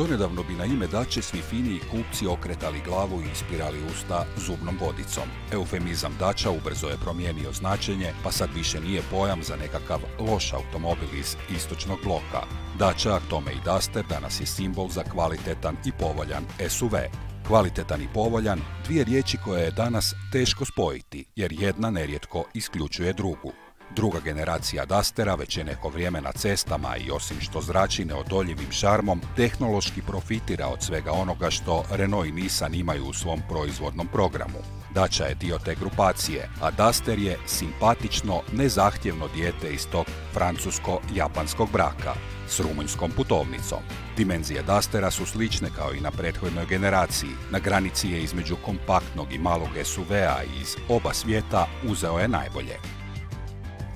Donedavno bi na ime Dače svi finiji kupci okretali glavu i ispirali usta zubnom vodicom. Eufemizam Dača ubrzo je promijenio značenje, pa sad više nije pojam za nekakav loš automobil iz istočnog bloka. Dača, k tome i Duster, danas je simbol za kvalitetan i povoljan SUV. Kvalitetan i povoljan, dvije riječi koje je danas teško spojiti, jer jedna nerijetko isključuje drugu. Druga generacija Dustera već je neko vrijeme na cestama i osim što zrači neodoljivim šarmom, tehnološki profitira od svega onoga što Renault i Nissan imaju u svom proizvodnom programu. Dača je dio te grupacije, a Duster je simpatično, nezahtjevno dijete iz tog francusko-japanskog braka s rumunjskom putovnicom. Dimenzije Dustera su slične kao i na prethodnoj generaciji. Na granici je između kompaktnog i malog SUV-a i iz oba svijeta uzeo je najbolje.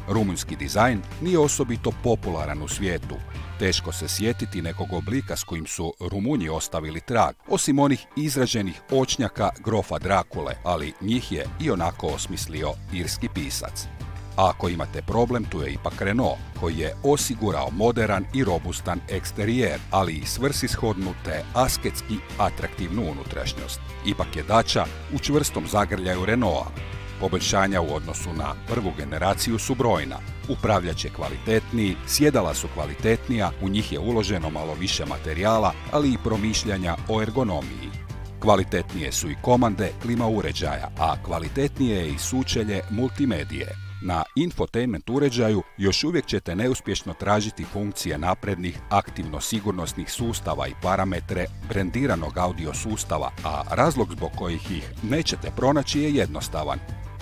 Rumunjski dizajn nije osobito popularan u svijetu. Teško se sjetiti nekog oblika s kojim su Rumunji ostavili trag, osim onih izraženih očnjaka grofa Drakule, ali njih je i onako osmislio irski pisac. A ako imate problem, tu je ipak Renault, koji je osigurao moderan i robustan eksterijer, ali i svrsishodnu te asketski atraktivnu unutrašnjost. Ipak je Dača u čvrstom zagrljaju Renaulta. Poboljšanja u odnosu na prvu generaciju su brojna. Upravljač je kvalitetniji, sjedala su kvalitetnija, u njih je uloženo malo više materijala, ali i promišljanja o ergonomiji. Kvalitetnije su i komande klima uređaja, a kvalitetnije je i sučelje multimedije. Na infotainment uređaju još uvijek ćete neuspješno tražiti funkcije naprednih aktivno-sigurnosnih sustava i parametre brendiranog audio sustava, a razlog zbog kojih ih nećete pronaći je jednostavan.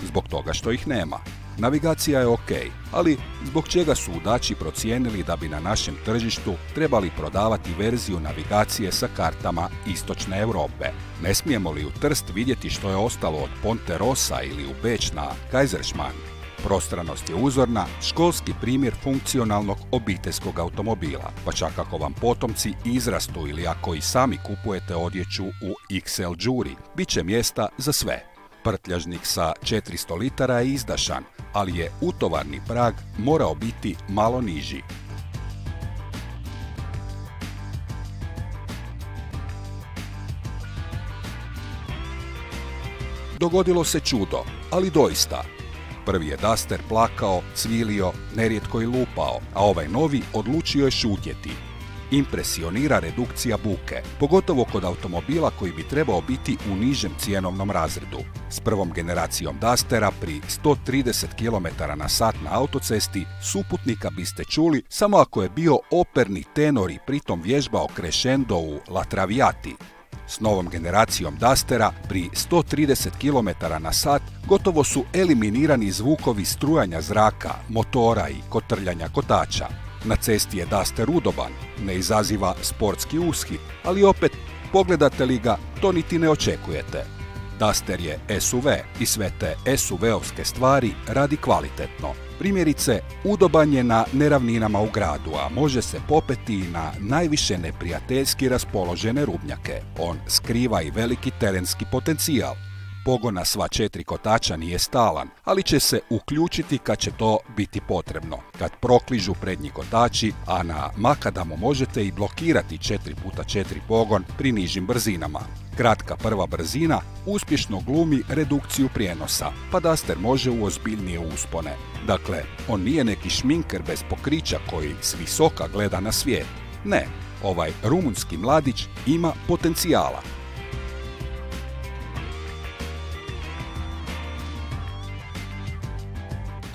Zbog toga što ih nema. Navigacija je ok, ali zbog čega su Dači procijenili da bi na našem tržištu trebali prodavati verziju navigacije sa kartama istočne Europe? Ne smijemo li u Trst vidjeti što je ostalo od Ponte Rossa ili u Beč na Kaiserschmarrn? Prostranost je uzorna, školski primjer funkcionalnog obiteljskog automobila, pa čak ako vam potomci izrastu ili ako i sami kupujete odjeću u XL džuri, bit će mjesta za sve. Prtljažnik sa 400 litara je izdašan, ali je utovarni prag morao biti malo niži. Dogodilo se čudo, ali doista. Prvi je Duster plakao, cvilio, nerijetko i lupao, a ovaj novi odlučio je šutjeti. Impresionira redukcija buke, pogotovo kod automobila koji bi trebao biti u nižem cjenovnom razredu. S prvom generacijom Dustera pri 130 km/h na autocesti suputnika biste čuli samo ako je bio operni tenor i pritom vježbao crescendo u La Traviati. S novom generacijom Dustera pri 130 km/h gotovo su eliminirani zvukovi strujanja zraka, motora i kotrljanja kotača. Na cesti je Duster udoban, ne izaziva sportski ushit, ali opet, pogledate li ga, to niti ne očekujete. Duster je SUV i sve te SUV-ovske stvari radi kvalitetno. Primjerice, udoban je na neravninama u gradu, a može se popeti i na najviše neprijateljski raspoložene rubnjake. On skriva i veliki terenski potencijal. Pogon na sva 4 kotača nije stalan, ali će se uključiti kad će to biti potrebno. Kad prokližu prednji kotači, a na makadamu možete i blokirati 4x4 pogon pri nižim brzinama. Kratka prva brzina uspješno glumi redukciju prijenosa, pa Duster može u ozbiljnije uspone. Dakle, on nije neki šminker bez pokrića koji s visoka gleda na svijet. Ne, ovaj rumunjski mladić ima potencijala.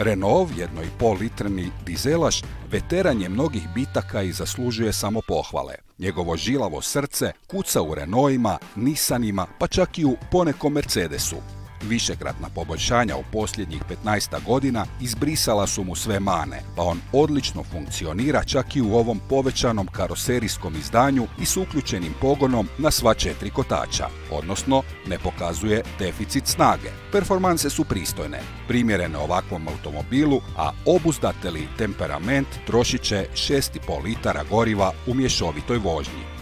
Renault, 1,5-litrni dizelaš, veteran je mnogih bitaka i zaslužuje samo pohvale. Njegovo žilavo srce kuca u Renaultima, Nissanima, pa čak i u ponekom Mercedesu. Višekratna poboljšanja u posljednjih 15 godina izbrisala su mu sve mane, pa on odlično funkcionira čak i u ovom povećanom karoserijskom izdanju i s uključenim pogonom na sva 4 kotača, odnosno ne pokazuje deficit snage. Performanse su pristojne, primjerene ovakvom automobilu, a obuzdatelji temperament trošit će 6,5 litara goriva u mješovitoj vožnji.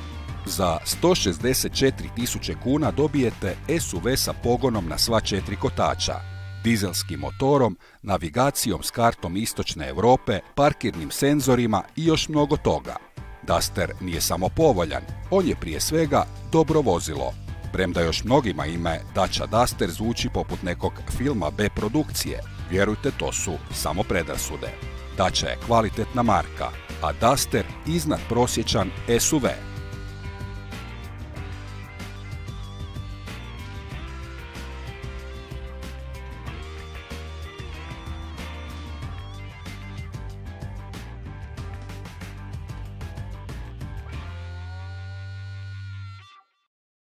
Za 164.000 kuna dobijete SUV sa pogonom na sva 4 kotača, dizelskim motorom, navigacijom s kartom istočne Europe, parkirnim senzorima i još mnogo toga. Duster nije samo povoljan, on je prije svega dobro vozilo. Premda još mnogima ime Dacia Duster zvuči poput nekog filma B produkcije, vjerujte, to su samo predrasude. Dacia je kvalitetna marka, a Duster iznadprosječan SUV.